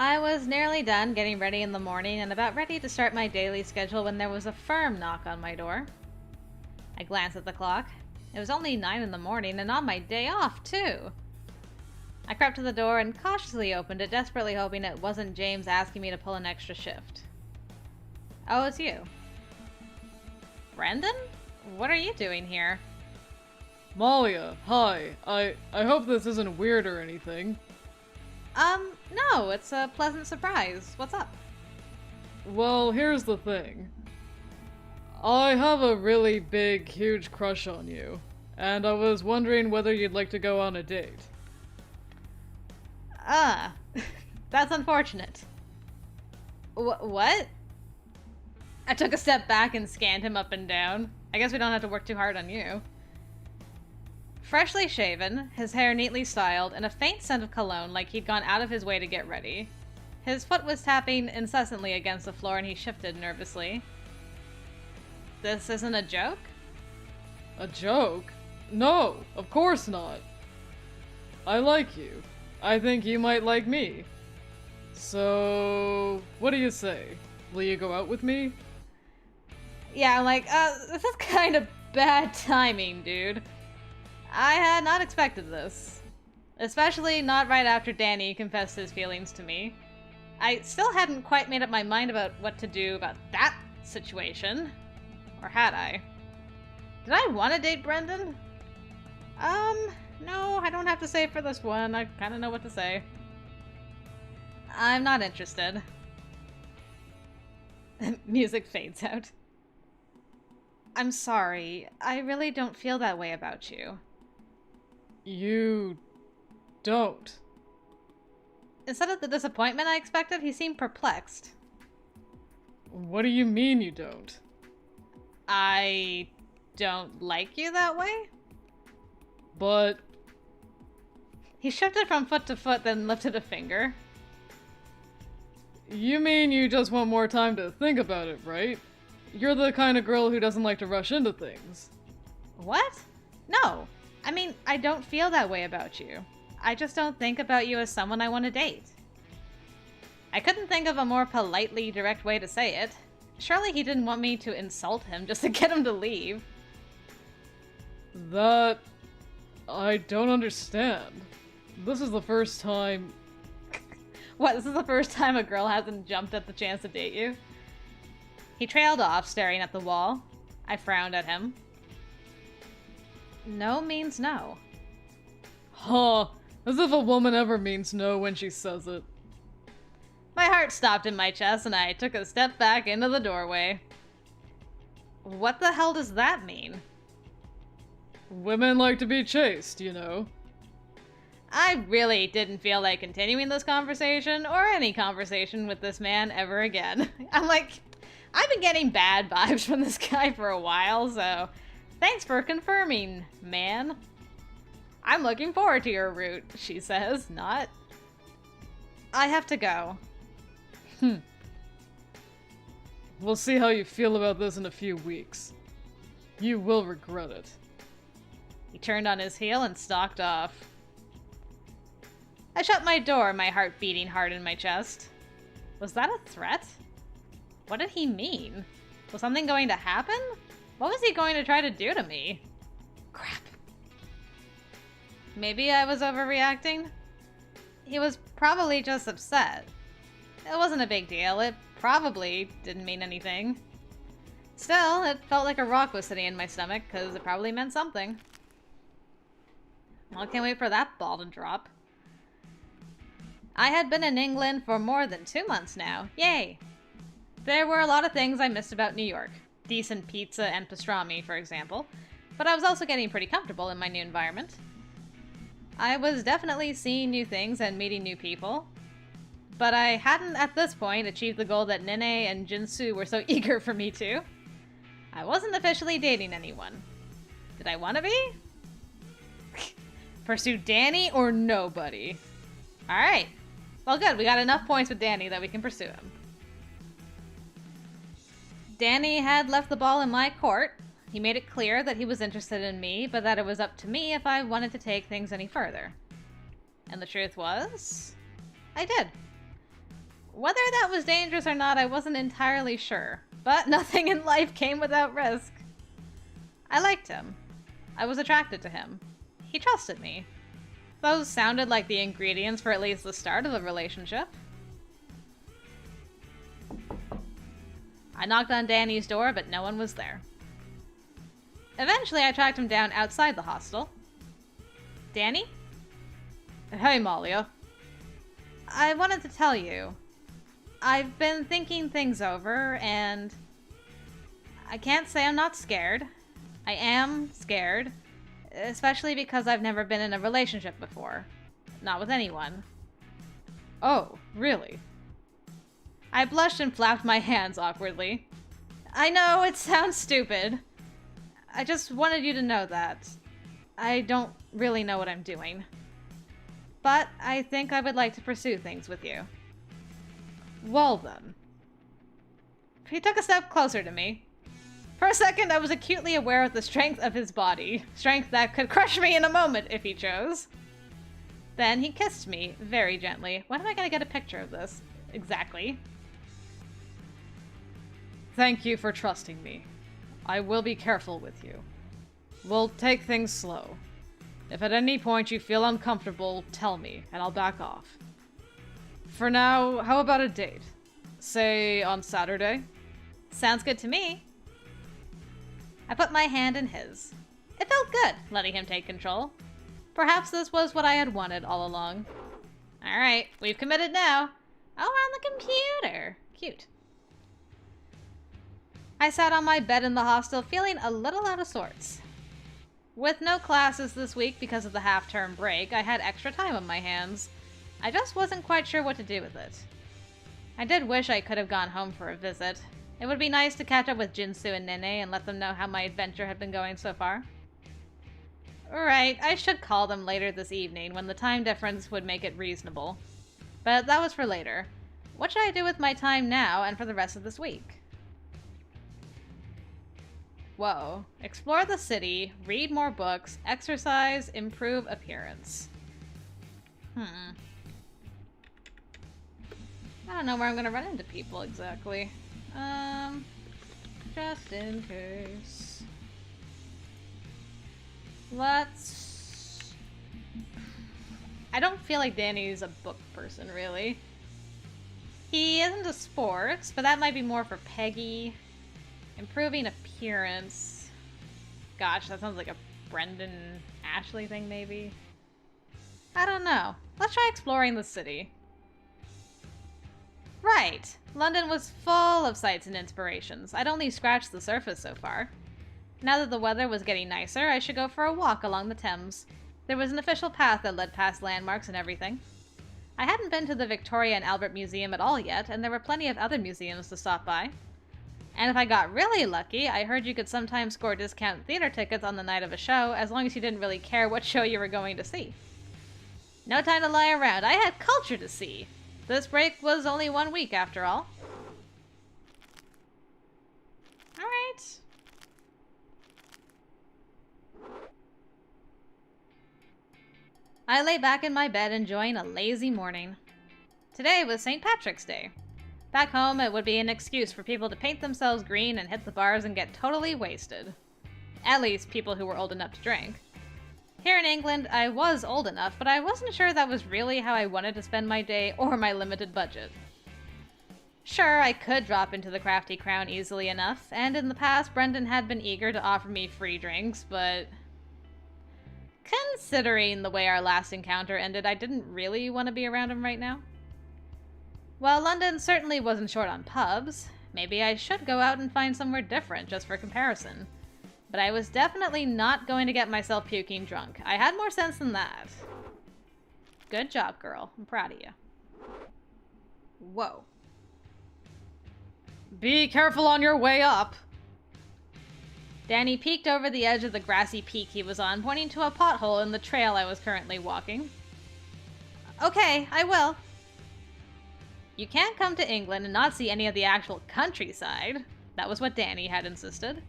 I was nearly done getting ready in the morning and about ready to start my daily schedule when there was a firm knock on my door. I glanced at the clock. It was only 9 in the morning and on my day off, too. I crept to the door and cautiously opened it, desperately hoping it wasn't James asking me to pull an extra shift. Oh, it's you. Brendon? What are you doing here? Malia, hi. I hope this isn't weird or anything. No, it's a pleasant surprise. What's up? Well, here's the thing. I have a really big, huge crush on you, and I was wondering whether you'd like to go on a date. Ah, that's unfortunate. What? I took a step back and scanned him up and down. I guess we don't have to work too hard on you. Freshly shaven, his hair neatly styled, and a faint scent of cologne like he'd gone out of his way to get ready. His foot was tapping incessantly against the floor and he shifted nervously. This isn't a joke? A joke? No, of course not. I like you. I think you might like me. So, what do you say? Will you go out with me? Yeah, I'm like, this is kind of bad timing, dude. I had not expected this. Especially not right after Danny confessed his feelings to me. I still hadn't quite made up my mind about what to do about that situation. Or had I? Did I want to date Brendon? No, I don't have to say for this one. I kind of know what to say. I'm not interested. Music fades out. I'm sorry. I really don't feel that way about you. You don't. Instead of the disappointment I expected, he seemed perplexed. What do you mean you don't? I don't like you that way? But... He shifted from foot to foot, then lifted a finger. You mean you just want more time to think about it, right? You're the kind of girl who doesn't like to rush into things. What? No. I mean, I don't feel that way about you. I just don't think about you as someone I want to date. I couldn't think of a more politely direct way to say it. Surely he didn't want me to insult him just to get him to leave. That... I don't understand. This is the first time... What, this is the first time a girl hasn't jumped at the chance to date you? He trailed off, staring at the wall. I frowned at him. No means no. Huh. As if a woman ever means no when she says it. My heart stopped in my chest and I took a step back into the doorway. What the hell does that mean? Women like to be chased, you know. I really didn't feel like continuing this conversation or any conversation with this man ever again. I'm like, I've been getting bad vibes from this guy for a while, so thanks for confirming, man. I'm looking forward to your route, she says, not. I have to go. We'll see how you feel about this in a few weeks. You will regret it. He turned on his heel and stalked off. I shut my door, my heart beating hard in my chest. Was that a threat? What did he mean? Was something going to happen? What was he going to try to do to me? Crap. Maybe I was overreacting? He was probably just upset. It wasn't a big deal. It probably didn't mean anything. Still, it felt like a rock was sitting in my stomach, because it probably meant something. Well, I can't wait for that ball to drop. I had been in England for more than 2 months now. Yay! There were a lot of things I missed about New York. Decent pizza and pastrami, for example. But I was also getting pretty comfortable in my new environment. I was definitely seeing new things and meeting new people. But I hadn't, at this point, achieved the goal that Nene and Jinsu were so eager for me to. I wasn't officially dating anyone. Did I want to be? Pursue Danny or nobody? Alright. Well, good. We got enough points with Danny that we can pursue him. Danny had left the ball in my court. He made it clear that he was interested in me, but that it was up to me if I wanted to take things any further. And the truth was, I did. Whether that was dangerous or not, I wasn't entirely sure. But nothing in life came without risk. I liked him. I was attracted to him. He trusted me. Those sounded like the ingredients for at least the start of the relationship. I knocked on Danny's door, but no one was there. Eventually, I tracked him down outside the hostel. Danny? Hey, Malia. I wanted to tell you. I've been thinking things over, and I can't say I'm not scared. I am scared, especially because I've never been in a relationship before. Not with anyone. Oh, really? I blushed and flapped my hands awkwardly. I know, it sounds stupid. I just wanted you to know that. I don't really know what I'm doing. But I think I would like to pursue things with you. Well then. He took a step closer to me. For a second, I was acutely aware of the strength of his body. Strength that could crush me in a moment if he chose. Then he kissed me very gently. When am I going to get a picture of this? Exactly. Thank you for trusting me. I will be careful with you. We'll take things slow. If at any point you feel uncomfortable, tell me, and I'll back off. For now, how about a date? Say on Saturday? Sounds good to me. I put my hand in his. It felt good, letting him take control. Perhaps this was what I had wanted all along. Alright, we've committed now. Oh, we're on the computer. Cute. I sat on my bed in the hostel, feeling a little out of sorts. With no classes this week because of the half-term break, I had extra time on my hands. I just wasn't quite sure what to do with it. I did wish I could have gone home for a visit. It would be nice to catch up with Jinsu and Nene and let them know how my adventure had been going so far. Right, I should call them later this evening when the time difference would make it reasonable. But that was for later. What should I do with my time now and for the rest of this week? Whoa. Explore the city, read more books, exercise, improve appearance. I don't know where I'm gonna run into people exactly. Just in case. Let's... I don't feel like Danny's a book person, really. He isn't a sports, but that might be more for Peggy. Improving appearance. Gosh, that sounds like a Brendon Ashley thing, maybe. I don't know. Let's try exploring the city. Right. London was full of sights and inspirations. I'd only scratched the surface so far. Now that the weather was getting nicer, I should go for a walk along the Thames. There was an official path that led past landmarks and everything. I hadn't been to the Victoria and Albert Museum at all yet, and there were plenty of other museums to stop by. And if I got really lucky, I heard you could sometimes score discount theater tickets on the night of a show, as long as you didn't really care what show you were going to see. No time to lie around. I had culture to see. This break was only 1 week, after all. Alright. I lay back in my bed enjoying a lazy morning. Today was St. Patrick's Day. Back home, it would be an excuse for people to paint themselves green and hit the bars and get totally wasted. At least, people who were old enough to drink. Here in England, I was old enough, but I wasn't sure that was really how I wanted to spend my day or my limited budget. Sure, I could drop into the Crafty Crown easily enough, and in the past, Brendon had been eager to offer me free drinks, but... considering the way our last encounter ended, I didn't really want to be around him right now. Well, London certainly wasn't short on pubs. Maybe I should go out and find somewhere different just for comparison. But I was definitely not going to get myself puking drunk. I had more sense than that. Good job, girl. I'm proud of you. Whoa. Be careful on your way up. Danny peeked over the edge of the grassy peak he was on, pointing to a pothole in the trail I was currently walking. Okay, I will. You can't come to England and not see any of the actual countryside. That was what Danny had insisted.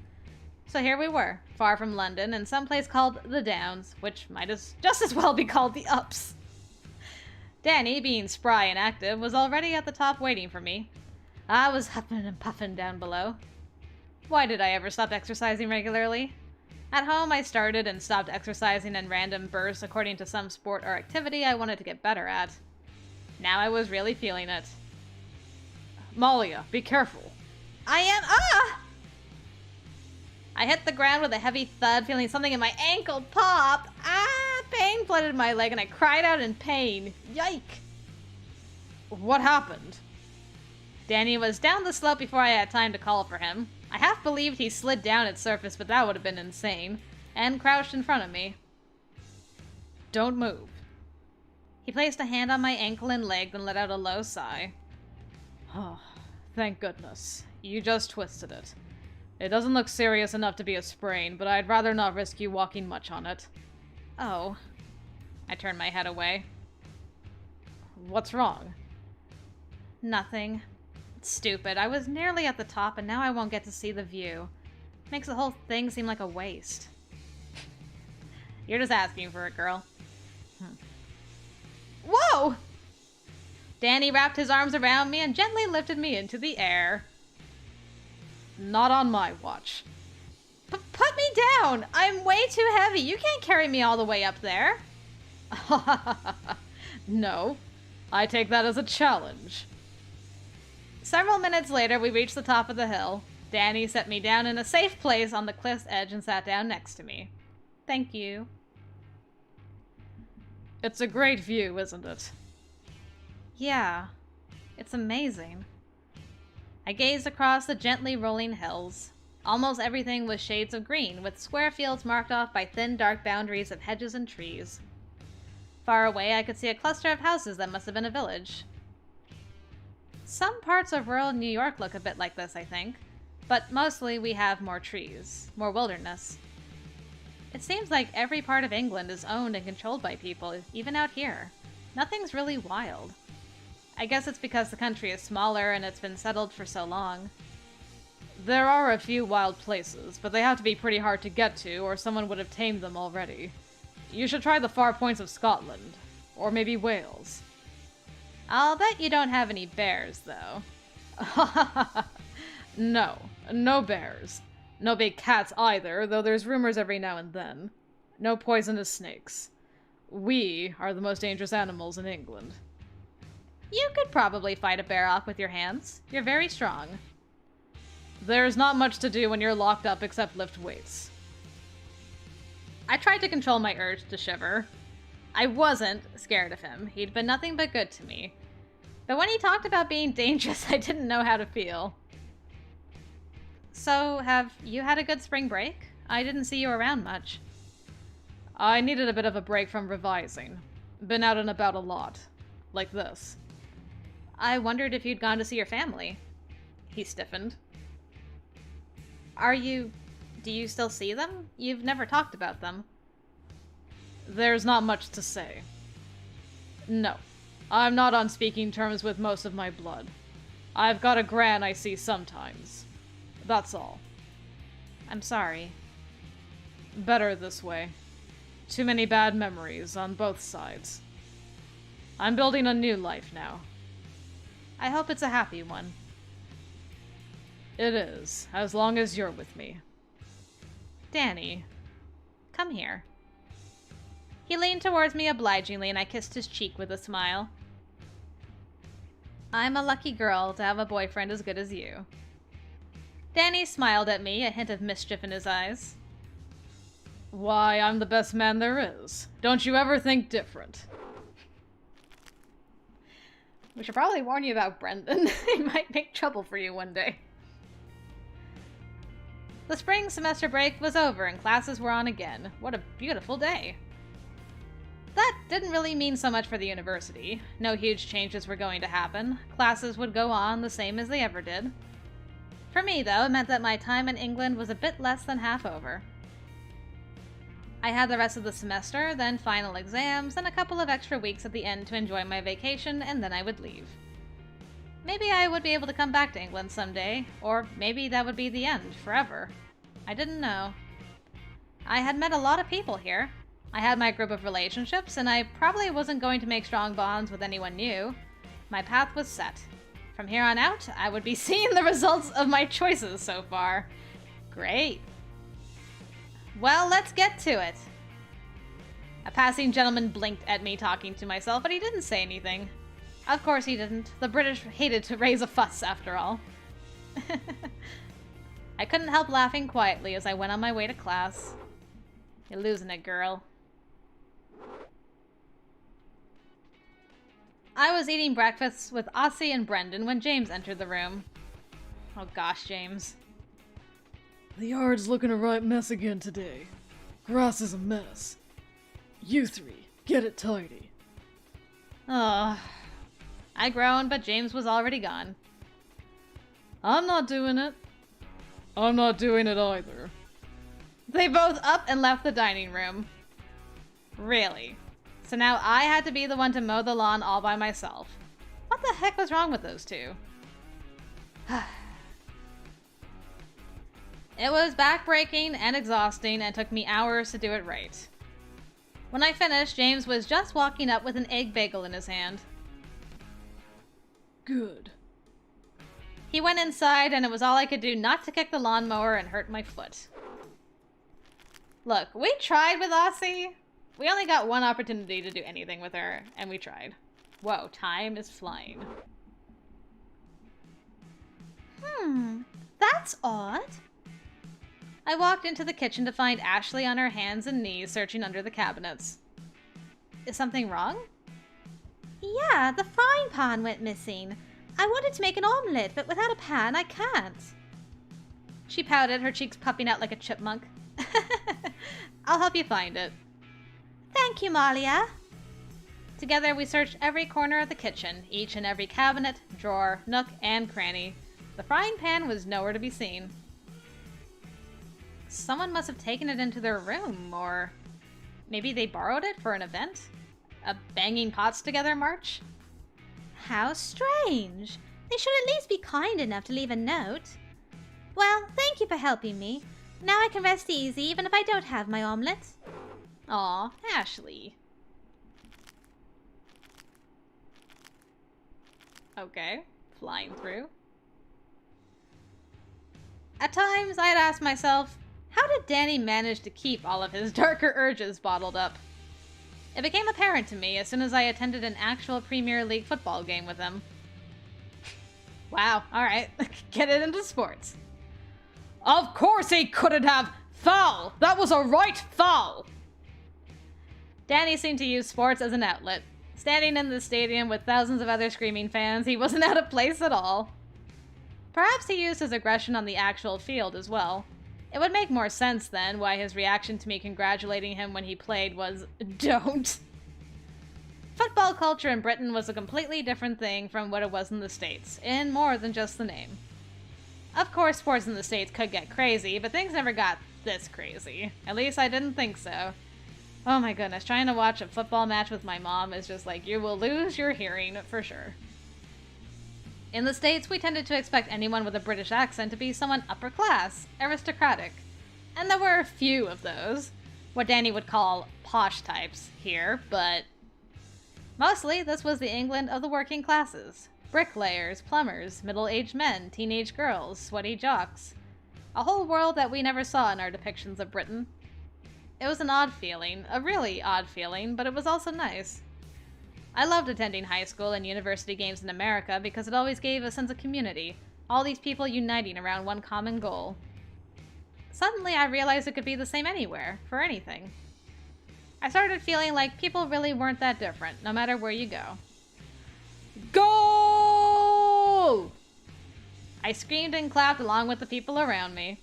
So here we were, far from London, in some place called the Downs, which might just as well be called the Ups. Danny, being spry and active, was already at the top waiting for me. I was huffing and puffing down below. Why did I ever stop exercising regularly? At home, I started and stopped exercising in random bursts according to some sport or activity I wanted to get better at. Now I was really feeling it. Malia, be careful. I am— ah! I hit the ground with a heavy thud, feeling something in my ankle pop. Ah! Pain flooded my leg and I cried out in pain. Yike! What happened? Danny was down the slope before I had time to call for him. I half believed he slid down its surface, but that would have been insane, and crouched in front of me. Don't move. He placed a hand on my ankle and leg, then let out a low sigh. Oh, thank goodness. You just twisted it. It doesn't look serious enough to be a sprain, but I'd rather not risk you walking much on it. Oh. I turned my head away. What's wrong? Nothing. It's stupid. I was nearly at the top, and now I won't get to see the view. Makes the whole thing seem like a waste. You're just asking for it, girl. Whoa! Danny wrapped his arms around me and gently lifted me into the air. Not on my watch. Put me down! I'm way too heavy. You can't carry me all the way up there. No. I take that as a challenge. Several minutes later, we reached the top of the hill. Danny set me down in a safe place on the cliff's edge and sat down next to me. Thank you. It's a great view, isn't it? Yeah. It's amazing. I gazed across the gently rolling hills. Almost everything was shades of green, with square fields marked off by thin, dark boundaries of hedges and trees. Far away, I could see a cluster of houses that must have been a village. Some parts of rural New York look a bit like this, I think, but mostly we have more trees, more wilderness. It seems like every part of England is owned and controlled by people, even out here. Nothing's really wild. I guess it's because the country is smaller and it's been settled for so long. There are a few wild places, but they have to be pretty hard to get to, or someone would have tamed them already. You should try the far points of Scotland, or maybe Wales. I'll bet you don't have any bears, though. No bears. No big cats either, though there's rumors every now and then. No poisonous snakes. We are the most dangerous animals in England. You could probably fight a bear off with your hands. You're very strong. There's not much to do when you're locked up except lift weights. I tried to control my urge to shiver. I wasn't scared of him. He'd been nothing but good to me. But when he talked about being dangerous, I didn't know how to feel. So, have you had a good spring break? I didn't see you around much. I needed a bit of a break from revising. Been out and about a lot. Like this. I wondered if you'd gone to see your family. He stiffened. Do you still see them? You've never talked about them. There's not much to say. No, I'm not on speaking terms with most of my blood. I've got a gran I see sometimes. That's all. I'm sorry. Better this way. Too many bad memories on both sides. I'm building a new life now. I hope it's a happy one. It is, as long as you're with me. Danny, come here. He leaned towards me obligingly and I kissed his cheek with a smile. I'm a lucky girl to have a boyfriend as good as you. Danny smiled at me, a hint of mischief in his eyes. Why, I'm the best man there is. Don't you ever think different. We should probably warn you about Brendon. He might make trouble for you one day. The spring semester break was over and classes were on again. What a beautiful day. That didn't really mean so much for the university. No huge changes were going to happen. Classes would go on the same as they ever did. For me, though, it meant that my time in England was a bit less than half over. I had the rest of the semester, then final exams, and a couple of extra weeks at the end to enjoy my vacation, and then I would leave. Maybe I would be able to come back to England someday, or maybe that would be the end, forever. I didn't know. I had met a lot of people here. I had my group of relationships, and I probably wasn't going to make strong bonds with anyone new. My path was set. From here on out, I would be seeing the results of my choices so far. Great. Well, let's get to it. A passing gentleman blinked at me talking to myself, but he didn't say anything. Of course he didn't. The British hated to raise a fuss, after all. I couldn't help laughing quietly as I went on my way to class. You're losing it, girl. I was eating breakfast with Aussie and Brendon when James entered the room. Oh gosh, James. The yard's looking a right mess again today. Grass is a mess. You three, get it tidy. Ugh. I groaned, but James was already gone. I'm not doing it. I'm not doing it either. They both up and left the dining room. Really? So now I had to be the one to mow the lawn all by myself. What the heck was wrong with those two? It was backbreaking and exhausting and took me hours to do it right. When I finished, James was just walking up with an egg bagel in his hand. Good. He went inside, and it was all I could do not to kick the lawnmower and hurt my foot. Look, we tried with Aussie. We only got one opportunity to do anything with her, and we tried. Whoa, time is flying. That's odd. I walked into the kitchen to find Ashley on her hands and knees searching under the cabinets. Is something wrong? Yeah, the frying pan went missing. I wanted to make an omelette, but without a pan, I can't. She pouted, her cheeks puffing out like a chipmunk. I'll help you find it. Thank you, Malia. Together, we searched every corner of the kitchen, each and every cabinet, drawer, nook, and cranny. The frying pan was nowhere to be seen. Someone must have taken it into their room, or maybe they borrowed it for an event? A banging pots together march? How strange. They should at least be kind enough to leave a note. Well, thank you for helping me. Now I can rest easy even if I don't have my omelette. Aw, Ashley. Okay, flying through. At times, I'd ask myself, how did Danny manage to keep all of his darker urges bottled up? It became apparent to me as soon as I attended an actual Premier League football game with him. Wow, alright, get it into sports. Of course he couldn't have! Foul! That was a right foul! Danny seemed to use sports as an outlet. Standing in the stadium with thousands of other screaming fans, he wasn't out of place at all. Perhaps he used his aggression on the actual field as well. It would make more sense then why his reaction to me congratulating him when he played was, don't. Football culture in Britain was a completely different thing from what it was in the States, in more than just the name. Of course, sports in the States could get crazy, but things never got this crazy. At least I didn't think so. Oh my goodness, trying to watch a football match with my mom is just like, you will lose your hearing for sure. In the States, we tended to expect anyone with a British accent to be someone upper class, aristocratic. And there were a few of those, what Danny would call posh types here, but mostly this was the England of the working classes. Bricklayers, plumbers, middle-aged men, teenage girls, sweaty jocks. A whole world that we never saw in our depictions of Britain. It was an odd feeling, a really odd feeling, but it was also nice. I loved attending high school and university games in America because it always gave a sense of community, all these people uniting around one common goal. Suddenly I realized it could be the same anywhere, for anything. I started feeling like people really weren't that different, no matter where you go. Goal! I screamed and clapped along with the people around me.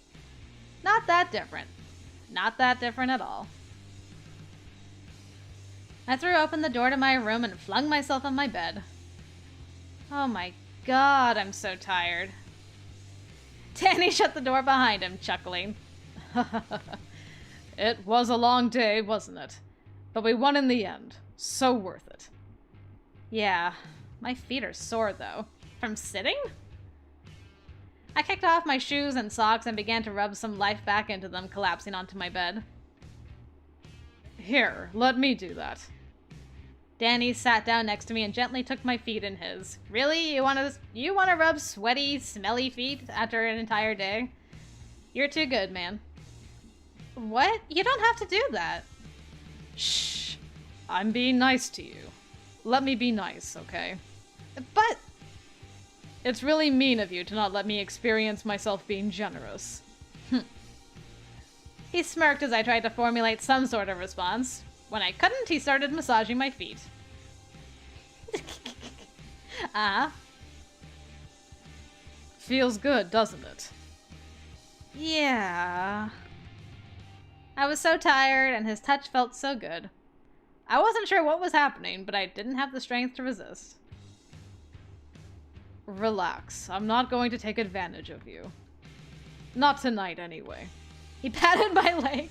Not that different. Not that different at all. I threw open the door to my room and flung myself on my bed. Oh my god, I'm so tired. Danny shut the door behind him, chuckling. It was a long day, wasn't it? But we won in the end. So worth it. Yeah, my feet are sore though. From sitting? I kicked off my shoes and socks and began to rub some life back into them, collapsing onto my bed. Here, let me do that. Danny sat down next to me and gently took my feet in his. Really? You want to rub sweaty, smelly feet after an entire day? You're too good, man. What? You don't have to do that. Shh. I'm being nice to you. Let me be nice, okay? But... It's really mean of you to not let me experience myself being generous. He smirked as I tried to formulate some sort of response. When I couldn't, he started massaging my feet. Feels good, doesn't it? Yeah. I was so tired, and his touch felt so good. I wasn't sure what was happening, but I didn't have the strength to resist. Relax. I'm not going to take advantage of you. Not tonight, anyway. He patted my leg.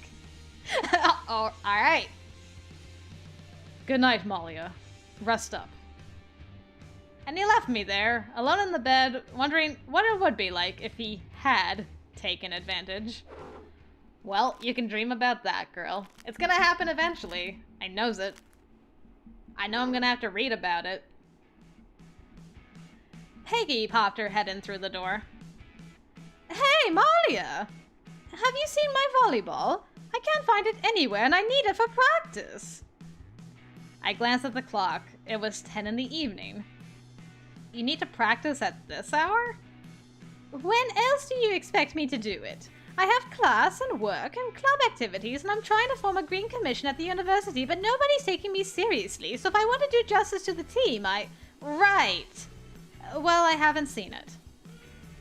Oh, alright. Good night, Malia. Rest up. And he left me there, alone in the bed, wondering what it would be like if he had taken advantage. Well, you can dream about that, girl. It's gonna happen eventually. I knows it. I know I'm gonna have to read about it. Peggy popped her head in through the door. Hey, Malia! Have you seen my volleyball? I can't find it anywhere and I need it for practice. I glanced at the clock. It was 10 in the evening. You need to practice at this hour? When else do you expect me to do it? I have class and work and club activities, and I'm trying to form a green commission at the university, but nobody's taking me seriously, so if I want to do justice to the team, Right. Well, I haven't seen it.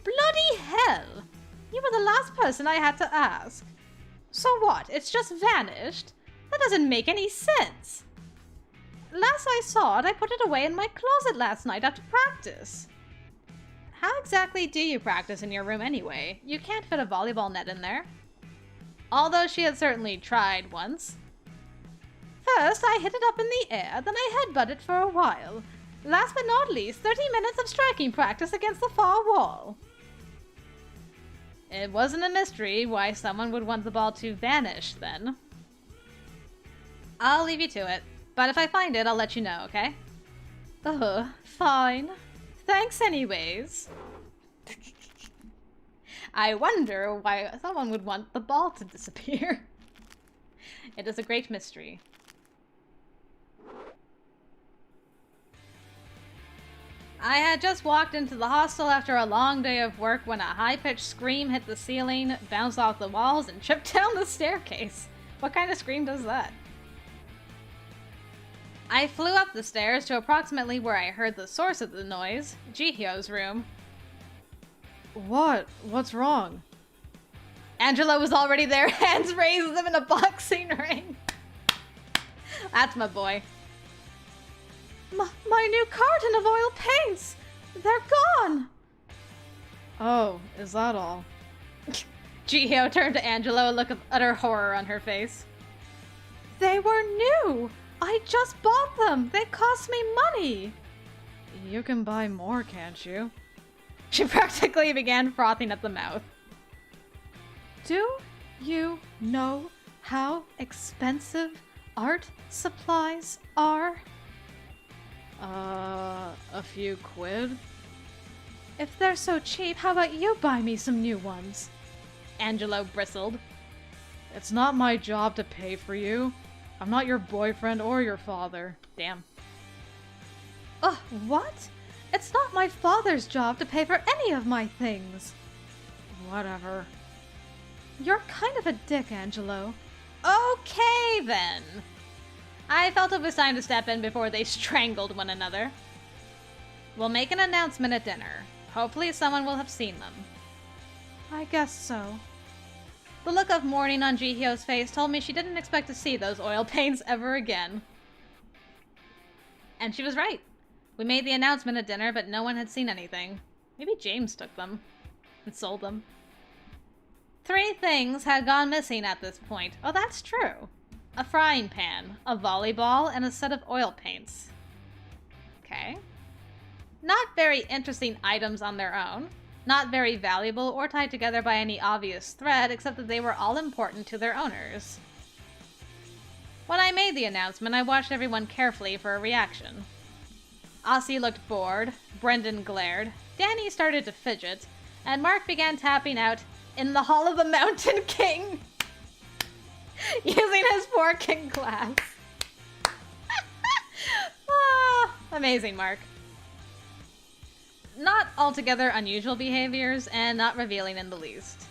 Bloody hell! You were the last person I had to ask. So what? It's just vanished? That doesn't make any sense. Last I saw it, I put it away in my closet last night after practice. How exactly do you practice in your room anyway? You can't fit a volleyball net in there. Although she had certainly tried once. First, I hit it up in the air, then I headbutt it for a while. Last but not least, 30 minutes of striking practice against the far wall. It wasn't a mystery why someone would want the ball to vanish, then. I'll leave you to it, but if I find it, I'll let you know, okay? Fine. Thanks anyways. I wonder why someone would want the ball to disappear. It is a great mystery. I had just walked into the hostel after a long day of work when a high-pitched scream hit the ceiling, bounced off the walls, and tripped down the staircase. What kind of scream does that? I flew up the stairs to approximately where I heard the source of the noise, Jihyo's room. What? What's wrong? Angela was already there, hands raised them in a boxing ring. That's my boy. My new carton of oil paints! They're gone! Oh, is that all? Jihyo turned to Angela, a look of utter horror on her face. They were new! I just bought them! They cost me money! You can buy more, can't you? She practically began frothing at the mouth. Do you know how expensive art supplies are? A few quid? If they're so cheap, how about you buy me some new ones? Angelo bristled. It's not my job to pay for you. I'm not your boyfriend or your father. Damn. What? It's not my father's job to pay for any of my things. Whatever. You're kind of a dick, Angelo. Okay, then. I felt it was time to step in before they strangled one another. We'll make an announcement at dinner. Hopefully someone will have seen them. I guess so. The look of mourning on Jihyo's face told me she didn't expect to see those oil paints ever again. And she was right. We made the announcement at dinner, but no one had seen anything. Maybe James took them and sold them. 3 things had gone missing at this point. Oh, that's true. A frying pan, a volleyball, and a set of oil paints. Okay. Not very interesting items on their own. Not very valuable or tied together by any obvious thread, except that they were all important to their owners. When I made the announcement, I watched everyone carefully for a reaction. Aussie looked bored, Brendon glared, Danny started to fidget, and Mark began tapping out, "In the Hall of the Mountain King," using his fork and glass. Amazing, Mark. Not altogether unusual behaviors, and not revealing in the least.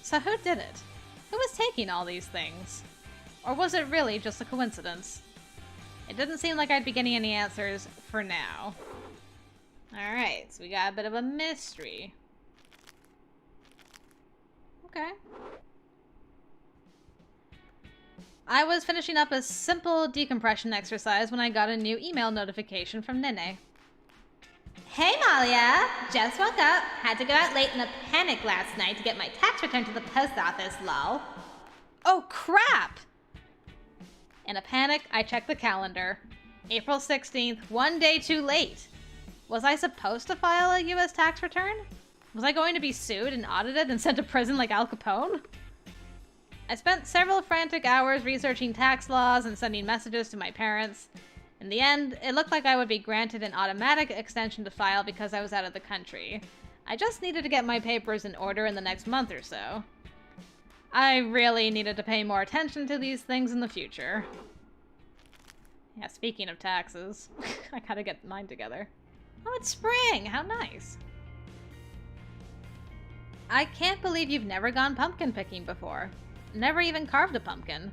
So who did it? Who was taking all these things? Or was it really just a coincidence? It didn't seem like I'd be getting any answers for now. Alright, so we got a bit of a mystery. Okay. I was finishing up a simple decompression exercise when I got a new email notification from Nene. Hey, Malia! Just woke up. Had to go out late in a panic last night to get my tax return to the post office, lol. Oh, crap! In a panic, I checked the calendar. April 16th, one day too late. Was I supposed to file a U.S. tax return? Was I going to be sued and audited and sent to prison like Al Capone? I spent several frantic hours researching tax laws and sending messages to my parents. In the end, it looked like I would be granted an automatic extension to file because I was out of the country. I just needed to get my papers in order in the next month or so. I really needed to pay more attention to these things in the future. Yeah, speaking of taxes, I gotta get mine together. Oh, it's spring! How nice! I can't believe you've never gone pumpkin picking before. Never even carved a pumpkin.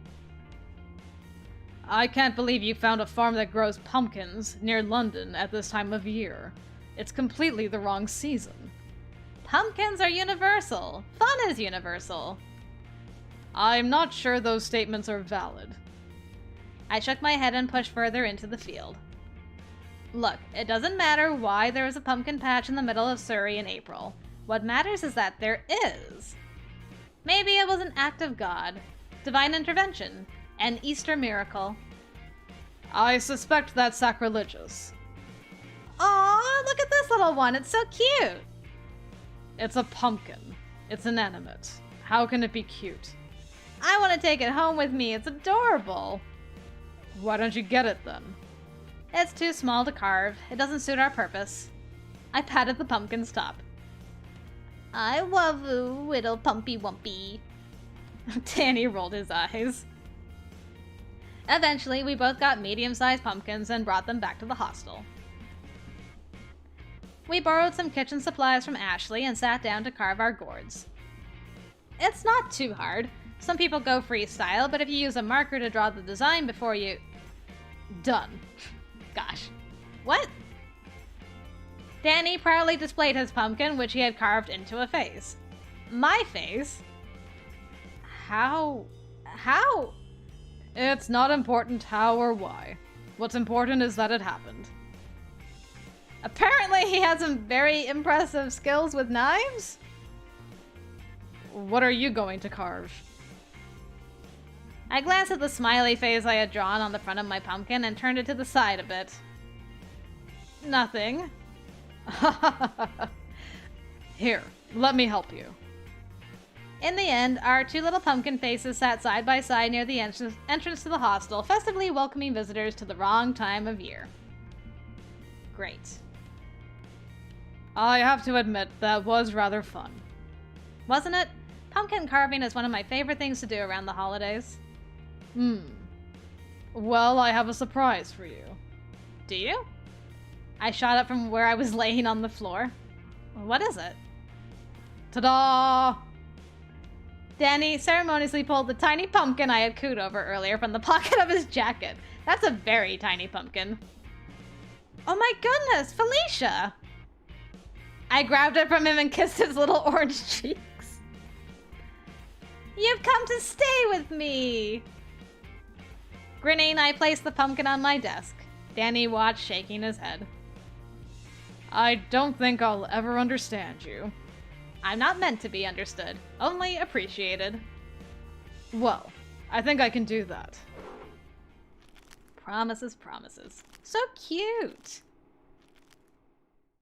I can't believe you found a farm that grows pumpkins near London at this time of year. It's completely the wrong season. Pumpkins are universal. Fun is universal. I'm not sure those statements are valid. I shook my head and pushed further into the field. Look, it doesn't matter why there is a pumpkin patch in the middle of Surrey in April. What matters is that there is. Maybe it was an act of God, divine intervention, an Easter miracle. I suspect that's sacrilegious. Aw, look at this little one. It's so cute. It's a pumpkin. It's inanimate. How can it be cute? I want to take it home with me. It's adorable. Why don't you get it then? It's too small to carve. It doesn't suit our purpose. I patted the pumpkin's top. I love you, little pumpy wumpy. Danny rolled his eyes. Eventually, we both got medium-sized pumpkins and brought them back to the hostel. We borrowed some kitchen supplies from Ashley and sat down to carve our gourds. It's not too hard. Some people go freestyle, but if you use a marker to draw the design before you... Done. Gosh. What? Danny proudly displayed his pumpkin, which he had carved into a face. My face? How? It's not important how or why. What's important is that it happened. Apparently he has some very impressive skills with knives? What are you going to carve? I glanced at the smiley face I had drawn on the front of my pumpkin and turned it to the side a bit. Nothing. Here, let me help you. In the end, our two little pumpkin faces sat side by side near the entrance to the hostel, festively welcoming visitors to the wrong time of year. Great. I have to admit, that was rather fun. Wasn't it? Pumpkin carving is one of my favorite things to do around the holidays. Well, I have a surprise for you. Do you? I shot up from where I was laying on the floor. What is it? Ta-da! Danny ceremoniously pulled the tiny pumpkin I had cooed over earlier from the pocket of his jacket. That's a very tiny pumpkin. Oh my goodness, Felicia! I grabbed it from him and kissed his little orange cheeks. You've come to stay with me! Grinning, I placed the pumpkin on my desk. Danny watched, shaking his head. I don't think I'll ever understand you. I'm not meant to be understood, only appreciated. Well, I think I can do that. Promises, promises. So cute!